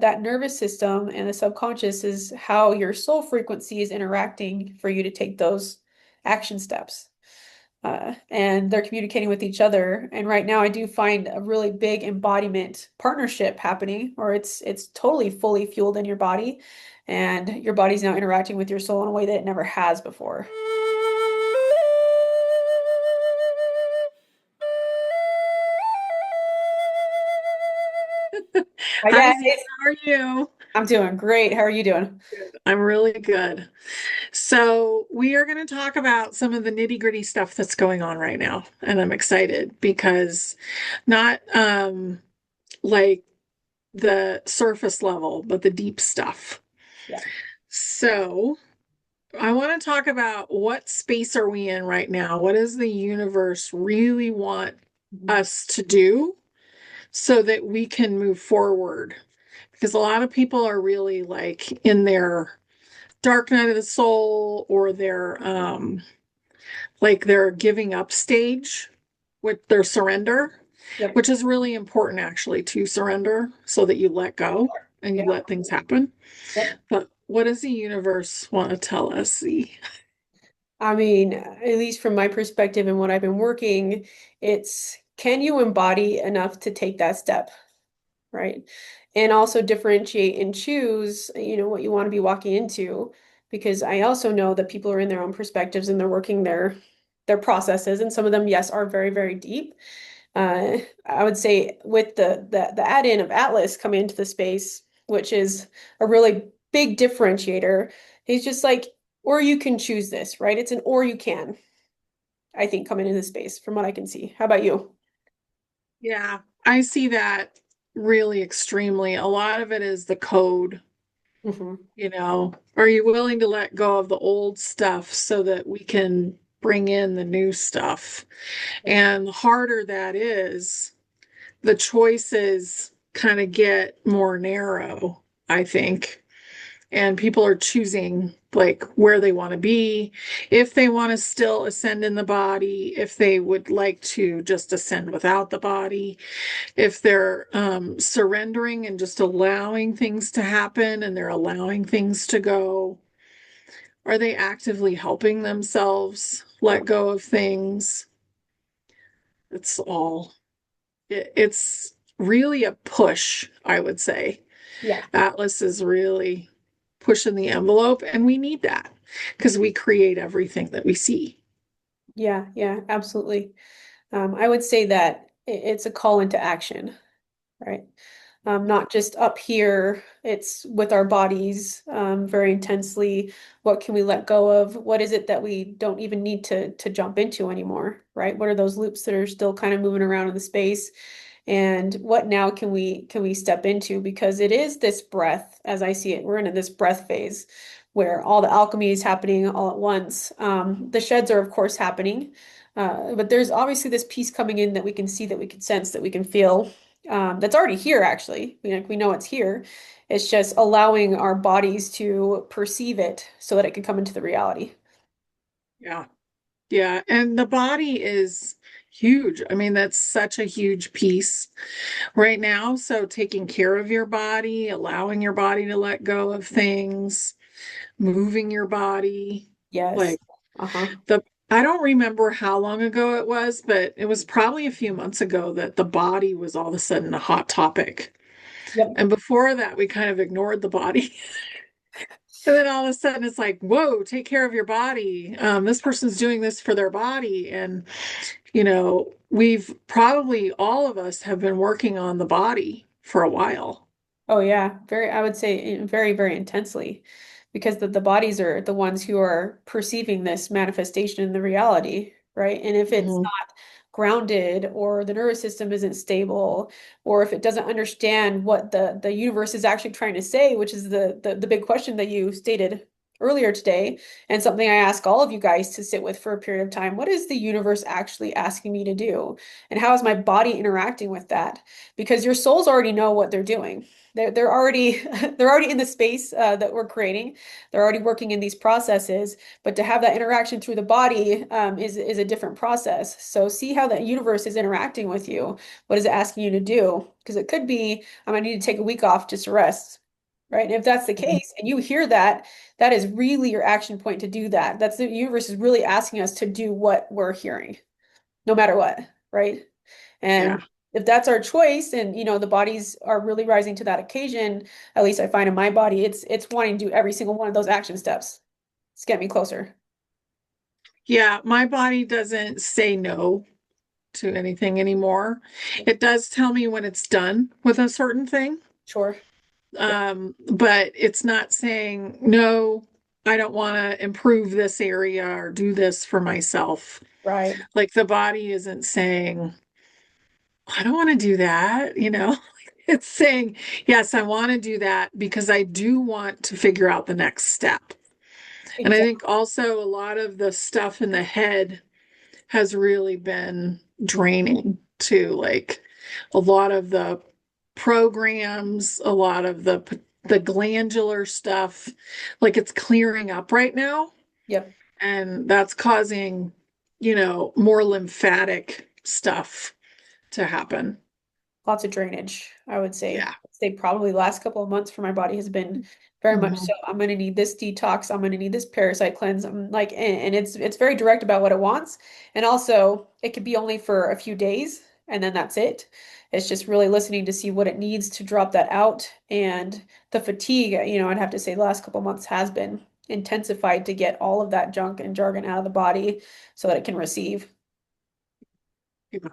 that nervous system and the subconscious is how your soul frequency is interacting for you to take those action steps. And they're communicating with each other. And right now, I do find a really big embodiment partnership happening, where it's totally fully fueled in your body, and your body's now interacting with your soul in a way that it never has before. Hi Hi, guys, Z. How are you? I'm doing great. How are you doing? I'm really good. So, we are going to talk about some of the nitty-gritty stuff that's going on right now. And I'm excited because not like the surface level, but the deep stuff. Yeah. So, I want to talk about what space are we in right now? What does the universe really want Mhm. us to do so that we can move forward? Because a lot of people are really like in their dark night of the soul or their giving up stage with their surrender, Yep. which is really important actually to surrender so that you let go and you Yeah. let things happen. Yep. But what does the universe want to tell us? See? I mean, at least from my perspective and what I've been working, it's can you embody enough to take that step, right? And also differentiate and choose, what you want to be walking into. Because I also know that people are in their own perspectives and they're working their processes, and some of them, yes, are very, very deep. I would say with the add-in of Atlas coming into the space, which is a really big differentiator, he's just like, or you can choose this, right? It's an or you can, I think, coming into the space from what I can see. How about you? Yeah, I see that really extremely. A lot of it is the code, Hmm. you know. Are you willing to let go of the old stuff so that we can bring in the new stuff? And the harder that is, the choices kind of get more narrow, I think. And people are choosing like where they want to be, if they want to still ascend in the body, if they would like to just ascend without the body, if they're surrendering and just allowing things to happen and they're allowing things to go. Are they actively helping themselves let go of things? It's all it's really a push, I would say. Yeah. Atlas is really pushing the envelope, and we need that because we create everything that we see. Yeah, yeah, absolutely. I would say that it's a call into action, right? Not just up here, it's with our bodies, very intensely. What can we let go of? What is it that we don't even need to jump into anymore, right? What are those loops that are still kind of moving around in the space? And what now can we step into? Because it is this breath, as I see it, we're in this breath phase where all the alchemy is happening all at once. The sheds are, of course, happening. But there's obviously this piece coming in that we can see, that we can sense, that we can feel, that's already here, actually. We know it's here. It's just allowing our bodies to perceive it so that it can come into the reality. Yeah. Yeah. And the body is huge. I mean, that's such a huge piece right now. So taking care of your body, allowing your body to let go of things, moving your body, Yes. like Uh-huh. the I don't remember how long ago it was, but it was probably a few months ago that the body was all of a sudden a hot topic. Yep. And before that, we kind of ignored the body. And then all of a sudden it's like, whoa, take care of your body. This person's doing this for their body. And, we've probably all of us have been working on the body for a while. Oh yeah, I would say very, very intensely, because the bodies are the ones who are perceiving this manifestation in the reality, right? And if it's Mhm. not grounded, or the nervous system isn't stable, or if it doesn't understand what the universe is actually trying to say, which is the big question that you stated earlier today, and something I ask all of you guys to sit with for a period of time. What is the universe actually asking me to do? And how is my body interacting with that? Because your souls already know what they're doing. They're already they're already in the space that we're creating. They're already working in these processes, but to have that interaction through the body is a different process. So see how that universe is interacting with you. What is it asking you to do? Because it could be, I'm gonna need to take a week off just to rest, right? And if that's the Mhm. case, and you hear that, that is really your action point to do that. That's the universe is really asking us to do what we're hearing, no matter what, right? Yeah. And if that's our choice, and the bodies are really rising to that occasion, at least I find in my body, it's wanting to do every single one of those action steps. It's get me closer. Yeah, my body doesn't say no to anything anymore. It does tell me when it's done with a certain thing. Sure. Yep. But it's not saying, no, I don't want to improve this area or do this for myself. Right. Like the body isn't saying, I don't want to do that. It's saying, yes, I want to do that because I do want to figure out the next step. And I think Exactly. also a lot of the stuff in the head has really been draining too. Like a lot of the programs, a lot of the glandular stuff, like it's clearing up right now, Yep. and that's causing, more lymphatic stuff to happen. Lots of drainage, I would say. Yeah. I'd say probably the last couple of months for my body has been very much so. Mhm. I'm going to need this detox. I'm going to need this parasite cleanse. I'm like, and it's very direct about what it wants. And also, it could be only for a few days, and then that's it. It's just really listening to see what it needs to drop that out. And the fatigue, I'd have to say the last couple of months has been intensified to get all of that junk and jargon out of the body so that it can receive. Yeah.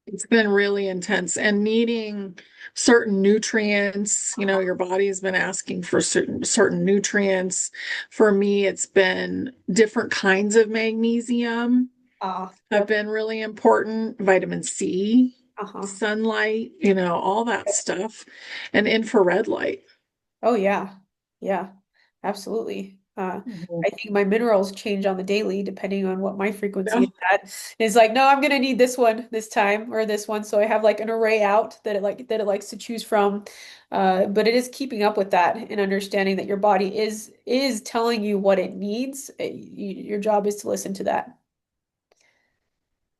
It's been really intense and needing certain nutrients. Your body's been asking for certain nutrients. For me, it's been different kinds of magnesium have Yep. been really important. Vitamin C, Uh-huh. sunlight, all that stuff, and infrared light. Oh yeah. Yeah, absolutely. Mhm. I think my minerals change on the daily depending on what my frequency Yeah. is at. It's like, no, I'm gonna need this one this time or this one. So I have like an array out that it likes to choose from. But it is keeping up with that and understanding that your body is telling you what it needs. Your job is to listen to that.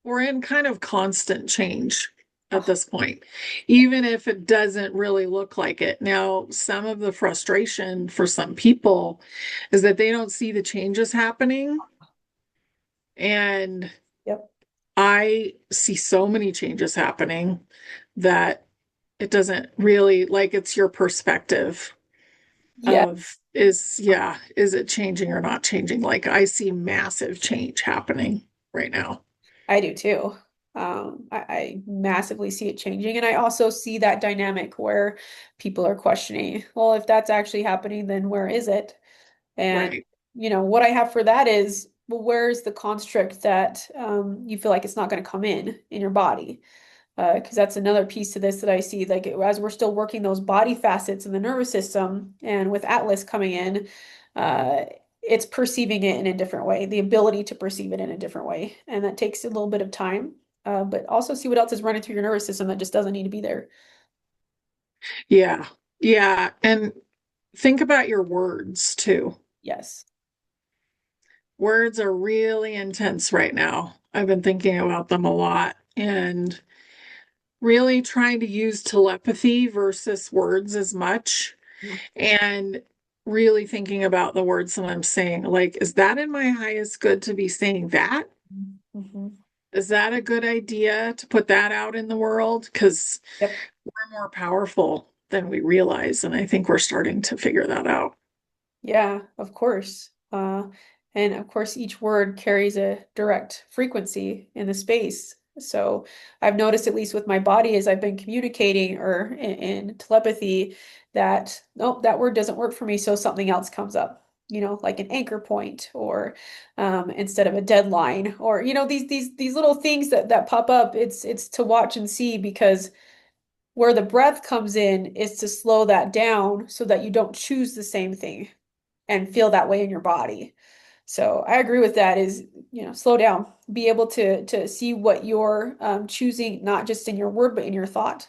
We're in kind of constant change at Oh, this point, even if it doesn't really look like it. Now, some of the frustration for some people is that they don't see the changes happening. And yep. I see so many changes happening that it doesn't really like it's your perspective Yeah. of is it changing or not changing? Like I see massive change happening right now. I do too. I massively see it changing. And I also see that dynamic where people are questioning, well, if that's actually happening, then where is it? And, Right. what I have for that is, well, where's the construct that you feel like it's not going to come in your body? Because that's another piece to this that I see. Like as we're still working those body facets in the nervous system, and with Atlas coming in, uh, it's perceiving it in a different way, the ability to perceive it in a different way, and that takes a little bit of time. But also see what else is running through your nervous system that just doesn't need to be there. Yeah. Yeah. And think about your words too. Yes. Words are really intense right now. I've been thinking about them a lot and really trying to use telepathy versus words as much and really thinking about the words that I'm saying. Like, is that in my highest good to be saying that? Mm-hmm. Is that a good idea to put that out in the world? Because Yep. we're more powerful than we realize. And I think we're starting to figure that out. Yeah, of course. And of course, each word carries a direct frequency in the space. So I've noticed, at least with my body, as I've been communicating or in telepathy, that nope, that word doesn't work for me. So something else comes up, like an anchor point, or instead of a deadline, or these little things that pop up. It's to watch and see, because where the breath comes in is to slow that down so that you don't choose the same thing. and feel that way in your body. So I agree with that is, slow down, be able to see what you're choosing, not just in your word, but in your thought,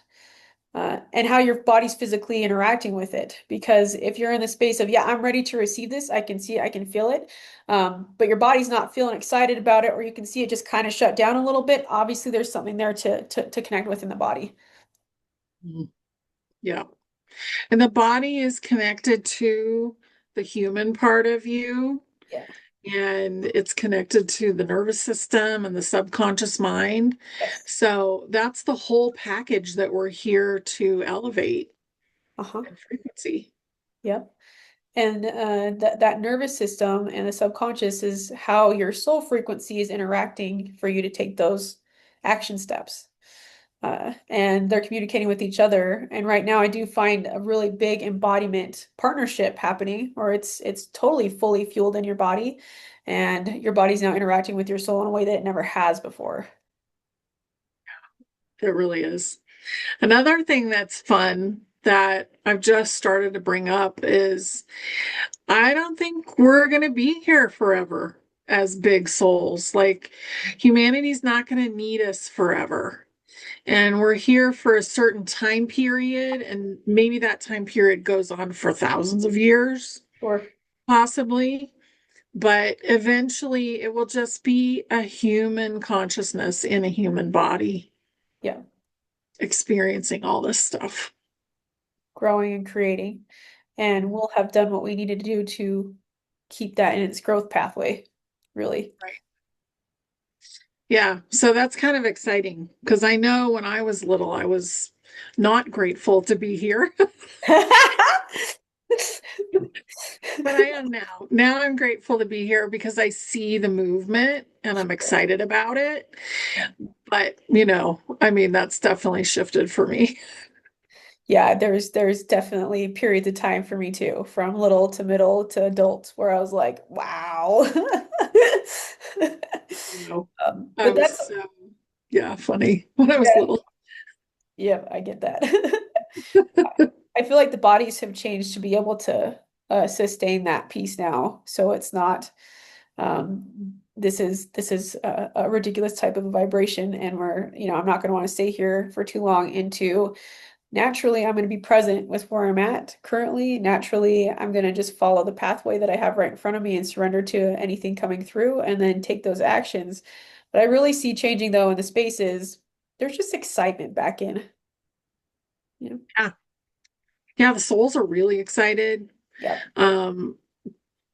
and how your body's physically interacting with it. Because if you're in the space of, yeah, I'm ready to receive this, I can see it, I can feel it, but your body's not feeling excited about it, or you can see it just kind of shut down a little bit, obviously there's something there to connect with in the body. Mhm. Yeah. And the body is connected to the human part of you, Yeah. and it's connected to the nervous system and the subconscious mind. Yes. So that's the whole package that we're here to elevate Uh-huh. in frequency. Yep. And that nervous system and the subconscious is how your soul frequency is interacting for you to take those action steps. And they're communicating with each other. And right now, I do find a really big embodiment partnership happening, or it's totally fully fueled in your body, and your body's now interacting with your soul in a way that it never has before. It really is. Another thing that's fun that I've just started to bring up is I don't think we're going to be here forever as big souls. Like, humanity's not going to need us forever. And we're here for a certain time period, and maybe that time period goes on for thousands of years, Or possibly. But eventually, it will just be a human consciousness in a human body yeah, experiencing all this stuff. growing and creating. And we'll have done what we needed to do to keep that in its growth pathway, really. Right. Yeah, so that's kind of exciting because I know when I was little, I was not grateful to be here, but I am now. Now I'm grateful to be here because I see the movement and I'm excited about it. But, I mean, that's definitely shifted for me. Yeah, there's definitely periods of time for me too, from little to middle to adult, where I was like, wow. You know, I But was that's, so, yeah, funny when I was yeah, little. yeah, I get that. I feel like the bodies have changed to be able to sustain that piece now. So it's not, this is a ridiculous type of vibration, and I'm not going to want to stay here for too long into. Naturally, I'm going to be present with where I'm at currently. Naturally, I'm going to just follow the pathway that I have right in front of me and surrender to anything coming through and then take those actions. But I really see changing though in the spaces. There's just excitement back in. You know? Yeah. Yeah, the souls are really excited. Yep. Um,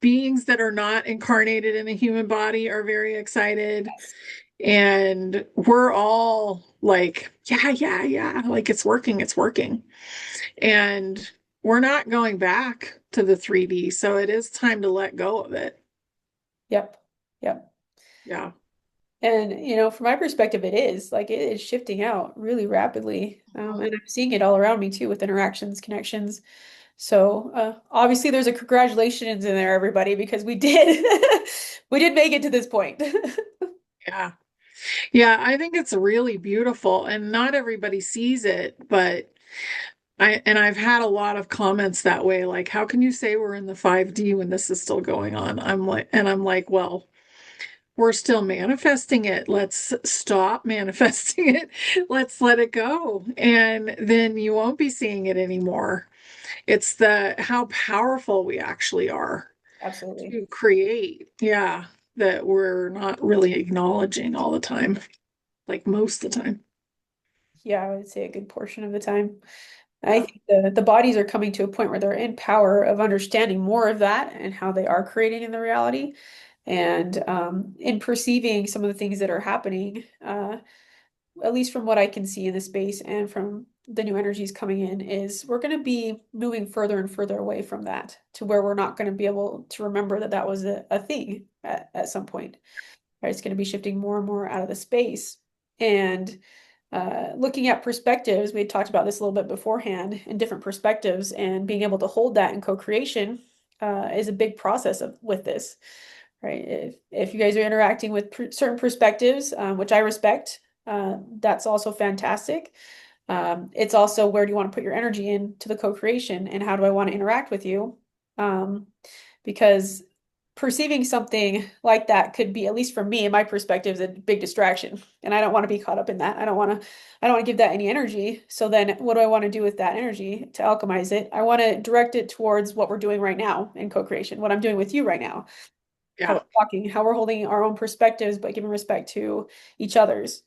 Beings that are not incarnated in a human body are very excited. Yes. And we're all like, yeah, yeah, yeah, like it's working, it's working. And we're not going back to the 3D. So it is time to let go of it. Yep. Yep. Yeah. And from my perspective, it is like it is shifting out really rapidly. And I'm seeing it all around me too with interactions, connections. So obviously there's a congratulations in there, everybody, because we did we did make it to this point. Yeah. Yeah. I think it's really beautiful. And not everybody sees it, but I've had a lot of comments that way, like, how can you say we're in the 5D when this is still going on? I'm like, well, we're still manifesting it. Let's stop manifesting it. Let's let it go. And then you won't be seeing it anymore. It's the how powerful we actually are Absolutely. to create. Yeah, that we're not really acknowledging all the time, like most of the time. Yeah, I would say a good portion of the time. I Yeah. think the bodies are coming to a point where they're in power of understanding more of that and how they are creating in the reality. And in perceiving some of the things that are happening, at least from what I can see in the space and from the new energies coming in, is we're going to be moving further and further away from that to where we're not going to be able to remember that that was a thing at some point. Right? It's going to be shifting more and more out of the space. And looking at perspectives, we had talked about this a little bit beforehand, in different perspectives, and being able to hold that in co-creation is a big process with this, right? If you guys are interacting with certain perspectives, which I respect, that's also fantastic. It's also, where do you want to put your energy into the co-creation, and how do I want to interact with you? Um, because perceiving something like that could be, at least from me, in my perspective, is a big distraction. And I don't want to be caught up in that. I don't want to give that any energy. So then what do I want to do with that energy to alchemize it? I want to direct it towards what we're doing right now in co-creation, what I'm doing with you right now, how we're Yeah. talking, how we're holding our own perspectives, but giving respect to each other's.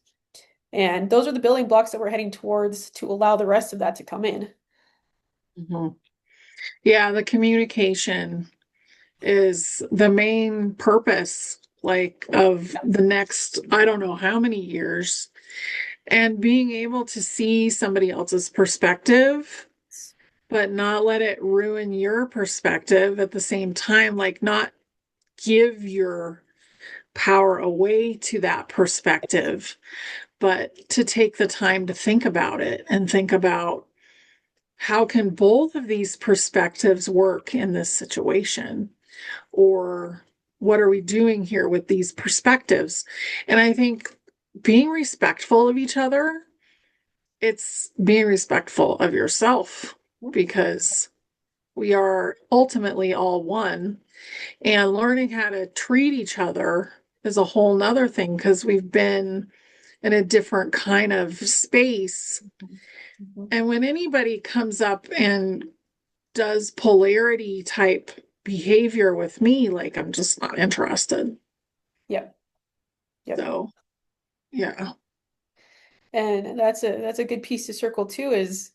And those are the building blocks that we're heading towards to allow the rest of that to come in. Mhm. Yeah, the communication is the main purpose, like of the next, I don't know how many years. And being able to see somebody else's perspective, but not let it ruin your perspective at the same time, like not give your power away to that perspective, but to take the time to think about it and think about how can both of these perspectives work in this situation, or what are we doing here with these perspectives? And I think being respectful of each other, it's being respectful of yourself, because we are ultimately all one, and learning how to treat each other is a whole nother thing because we've been in a different kind of space. Mhm. And when anybody comes up and does polarity type behavior with me, like I'm just not interested. Yep. Yep. So, yeah. And that's a good piece to circle too, is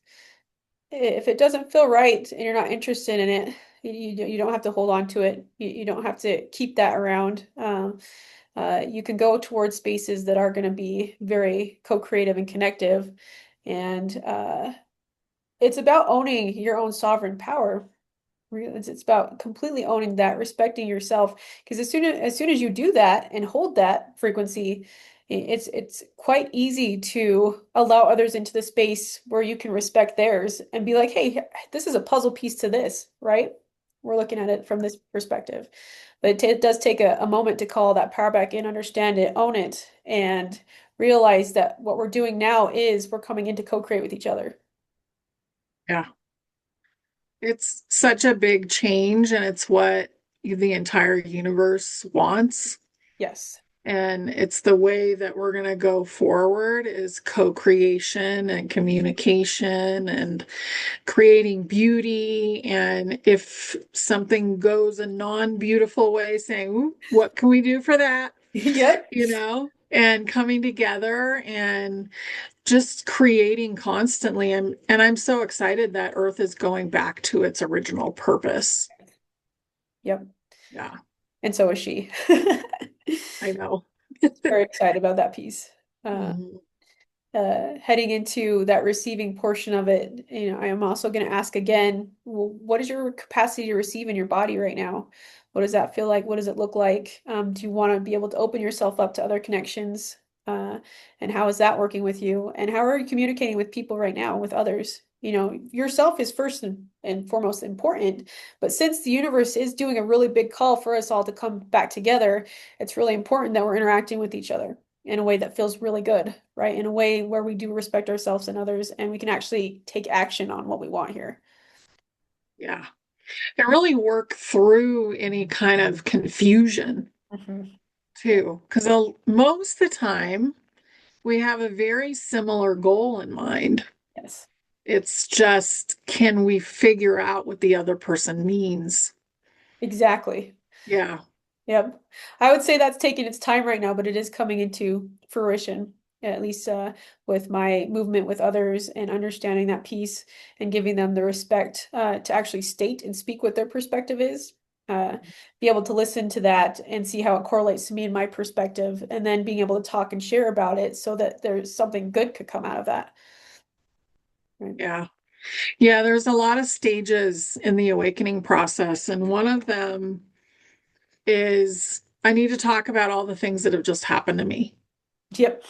if it doesn't feel right and you're not interested in it, you don't have to hold on to it. You don't have to keep that around. You can go towards spaces that are going to be very co-creative and connective. And it's about owning your own sovereign power. It's about completely owning that, respecting yourself. Because as soon as you do that and hold that frequency, it's quite easy to allow others into the space where you can respect theirs and be like, hey, this is a puzzle piece to this, right? We're looking at it from this perspective. But it does take a moment to call that power back in, understand it, own it, and realize that what we're doing now is we're coming in to co-create with each other. Yeah. It's such a big change, and it's what the entire universe wants. Yes. And it's the way that we're going to go forward is co-creation and communication and creating beauty. And if something goes a non-beautiful way, saying, "Ooh, what can we do for that?" Yep. And coming together and just creating constantly. And I'm so excited that Earth is going back to its original purpose. Yep. Yeah, And so is she. I know. Very excited about that piece. Uh, Mhm. Heading into that receiving portion of it, I am also going to ask again, what is your capacity to receive in your body right now? What does that feel like? What does it look like? Do you want to be able to open yourself up to other connections? And how is that working with you? And how are you communicating with people right now, with others? Yourself is first and foremost important, but since the universe is doing a really big call for us all to come back together, it's really important that we're interacting with each other in a way that feels really good, right? In a way where we do respect ourselves and others, and we can actually take action on what we want here. Yeah. And really work through any kind of confusion Hmm. Yeah. too. Because most of the time, we have a very similar goal in mind. Yes. It's just, can we figure out what the other person means? Exactly. Yeah. Yep. I would say that's taking its time right now, but it is coming into fruition, at least with my movement with others and understanding that piece and giving them the respect to actually state and speak what their perspective is. Be able to listen to that and see how it correlates to me and my perspective, and then being able to talk and share about it so that there's something good could come out of that. Right. Yeah. Yeah. There's a lot of stages in the awakening process. And one of them is I need to talk about all the things that have just happened to me, Yep.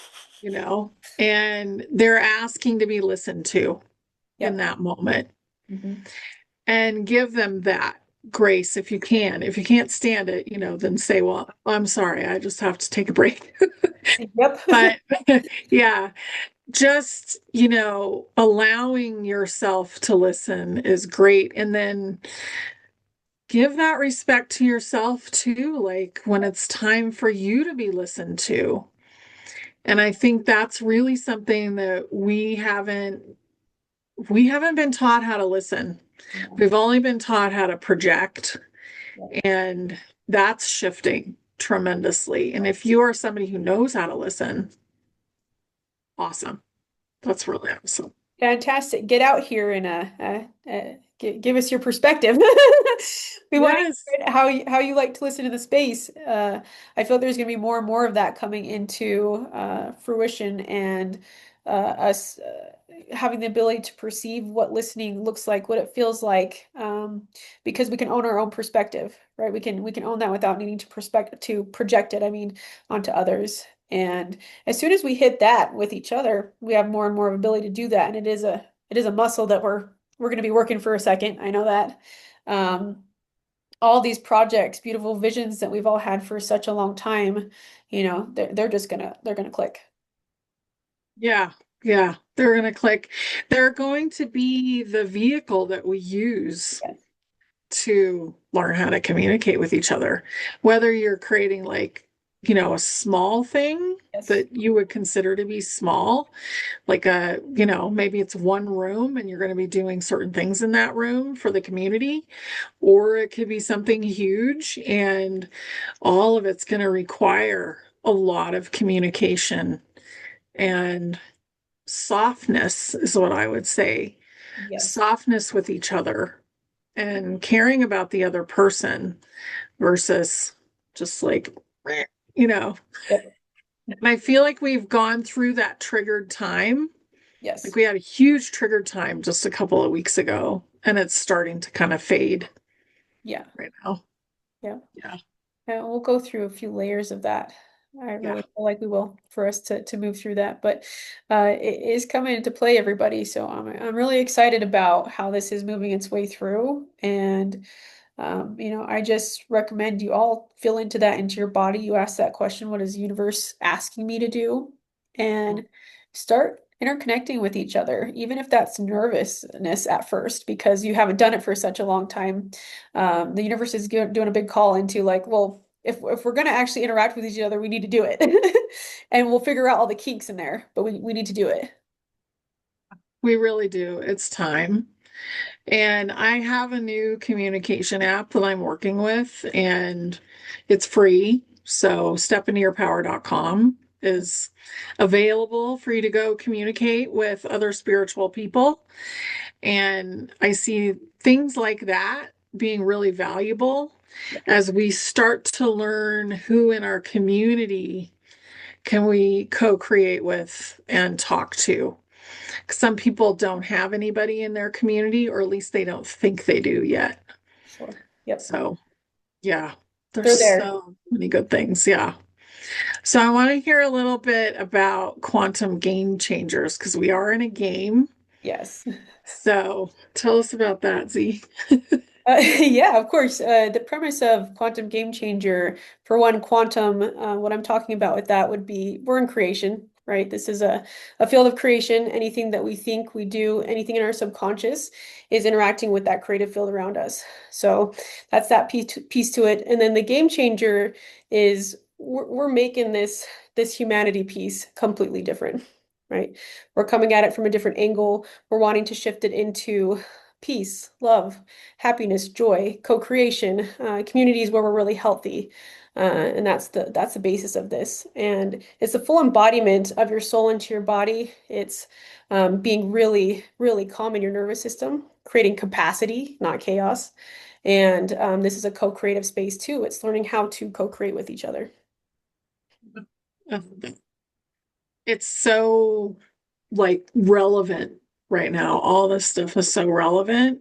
and they're asking to be listened to in Yep. that moment, Hmm. and give them that grace if you can. If you can't stand it, then say, well, I'm sorry, I just have to take a break. Yep. But yeah, just, allowing yourself to listen is great. And then give that respect to yourself too, like when it's time for you to be listened to. And I think that's really something that we haven't been taught how to listen. Yeah. We've only been taught how to project, Yeah. and that's shifting tremendously. And if you are somebody who knows how to listen, awesome. That's really awesome. Fantastic. Get out here and give us your perspective. We want to Yes. hear how you like to listen to the space. I feel there's going to be more and more of that coming into fruition, and us having the ability to perceive what listening looks like, what it feels like, because we can own our own perspective, right? We can own that without needing to project it. I mean, onto others. And as soon as we hit that with each other, we have more and more of ability to do that. And it is a muscle that we're going to be working for a second. I know that. Um, all these projects, beautiful visions that we've all had for such a long time, they're just they're gonna click. Yeah. Yeah. They're going to click. They're going to be the vehicle that we use Yes. to learn how to communicate with each other. Whether you're creating like, a small thing Yes. that you would consider to be small, like maybe it's one room and you're going to be doing certain things in that room for the community, or it could be something huge and all of it's going to require a lot of communication and softness is what I would say. Yes. Softness with each other and caring about the other person versus just like, meh, you know. Yep. And I feel like we've gone through that triggered time. Like Yes. we had a huge triggered time just a couple of weeks ago, and it's starting to kind of fade Yeah. right now. Yeah. Yeah. Yeah, we'll go through a few layers of that. I Yeah. really feel like we will for us to move through that. But it is coming into play, everybody. So I'm really excited about how this is moving its way through. And I just recommend you all feel into that into your body. You ask that question, what is the universe asking me to do? And start interconnecting with each other, even if that's nervousness at first, because you haven't done it for such a long time. The universe is doing a big call into like, well, if we're going to actually interact with each other, we need to do it. And we'll figure out all the kinks in there, but we need to do it. We really do. It's time. And I have a new communication app that I'm working with, and it's free. So stepintoyourpower.com is available for you to go communicate with other spiritual people. And I see things like that being really valuable Yeah, as we start to learn who in our community can we co-create with and talk to. Some people don't have anybody in their community, or at least they don't think they do yet. sure. Yep. So, yeah, there's They're there. so many good things. Yeah. So, I want to hear a little bit about quantum game changers because we are in a game. Yes. So, tell us about that, Z. Yeah, of course. The premise of Quantum Game Changer, for one, quantum, what I'm talking about with that would be we're in creation, right? This is a field of creation. Anything that we think, we do, anything in our subconscious is interacting with that creative field around us. So that's that piece to it. And then the game changer is we're making this humanity piece completely different, right? We're coming at it from a different angle. We're wanting to shift it into peace, love, happiness, joy, co-creation, communities where we're really healthy. And that's the basis of this. And it's the full embodiment of your soul into your body. It's being really, really calm in your nervous system, creating capacity, not chaos. And this is a co-creative space too. It's learning how to co-create with each other. It's so like relevant right now. All this stuff is so relevant.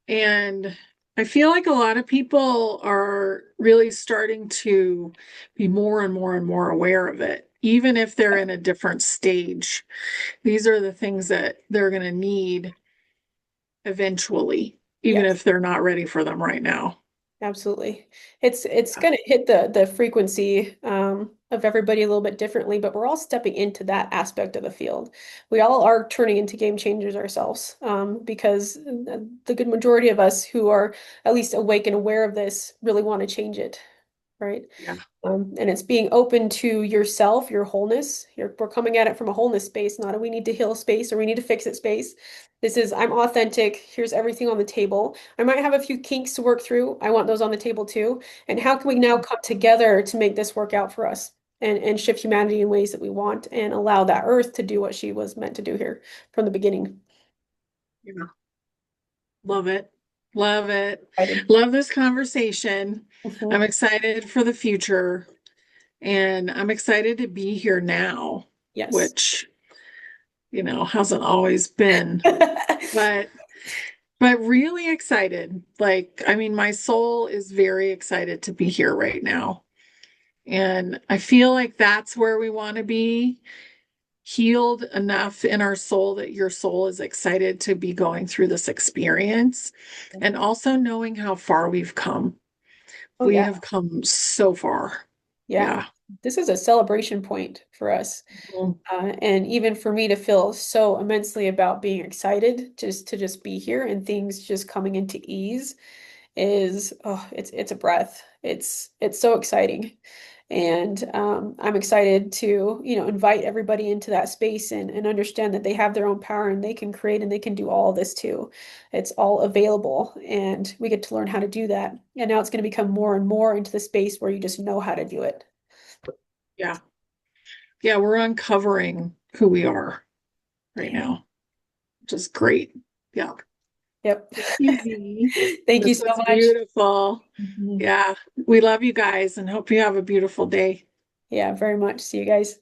And I feel like a lot of people are really starting to be more and more and more aware of it, even if they're in a different stage. These are the things that they're going to need eventually, even Yes. if they're not ready for them right now. Absolutely. It's going to hit the frequency. of everybody a little bit differently, but we're all stepping into that aspect of the field. We all are turning into game changers ourselves, because the good majority of us who are at least awake and aware of this really want to change it, right? Yeah. And it's being open to yourself, your wholeness. We're coming at it from a wholeness space, not a we need to heal space or we need to fix it space. This is I'm authentic. Here's everything on the table. I might have a few kinks to work through. I want those on the table too. And how can we now come together to make this work out for us and shift humanity in ways that we want and allow that earth to do what she was meant to do here from the beginning? Yeah. Love it. Love it. Excited. Love this conversation. I'm Mhm. excited for the future and I'm excited to be here now, Yes. which, hasn't always been, but really excited. Like, I mean, my soul is very excited to be here right now. And I feel like that's where we want to be, healed enough in our soul that your soul is excited to be going through this experience. And also knowing how far we've come. Oh We yeah. have come so far. Yeah. Yeah. This is a celebration point for us. Mhm. And even for me to feel so immensely about being excited just to just be here and things just coming into ease is it's a breath. It's so exciting. And I'm excited to, invite everybody into that space and understand that they have their own power and they can create and they can do all this too. It's all available and we get to learn how to do that. And now it's going to become more and more into the space where you just know how to do it. Yeah. Yeah. We're uncovering who we are right Yeah. now, which is great. Yeah. Yep. Thank you, Z. Thank you This so was much. beautiful. Mhm. Yeah. We love you guys and hope you have a beautiful day. Yeah, very much. See you guys.